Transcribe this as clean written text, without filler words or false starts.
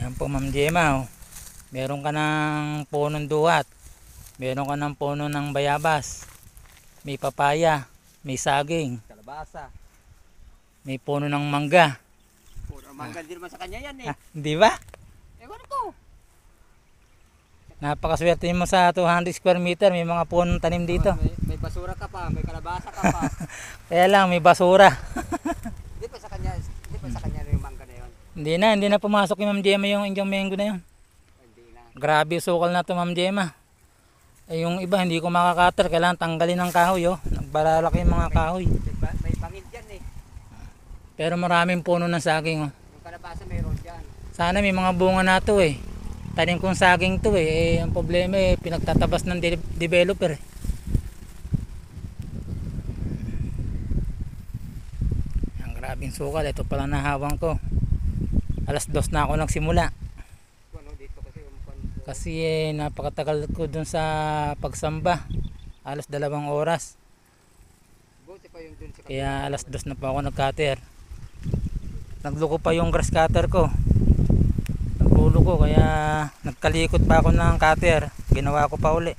Yan po Ma'am Gemma, oh. Meron ka ng punong duhat, meron ka ng puno ng bayabas, may papaya, may saging, Kalabasa. may puno ng mangga. Puro mangga din naman sa kanya yan eh. Di ba? Ewan ko. Napakaswerte mo sa 200 square meter, may mga punong tanim dito. May basura ka pa, may kalabasa ka pa. Kaya lang, may basura. Hindi pa sa kanya yung mangga na yun. Hindi na pumasok yung Ma'am Gemma yung Indiang mango na yun. Hindi na. Grabe sukal na to Ma'am Gemma. Eh, yung iba hindi ko makakater, kailangan tanggalin ng kahoy, oh. Nagbalalaki yung mga kahoy. May bangid dyan eh. Pero maraming puno ng saging, oh. Yung kalabasa mayroon dyan. Sana may mga bunga na to eh. Tanim kong saging to eh. Ang problema eh, pinagtatabas ng developer eh. Ang grabing sukal, ito pala nahawang ko. 2:00 na ako nagsimula. Ano dito kasi Kasi napakatagal ko dun sa pagsamba. 2 oras. buti pa yung dun sa Kaya 2:00 na pa ako nag-cutter. Nagluko pa yung grass cutter ko. Nagluko ko kaya nagkalikot pa ako ng cutter. Ginawa ko pa uli.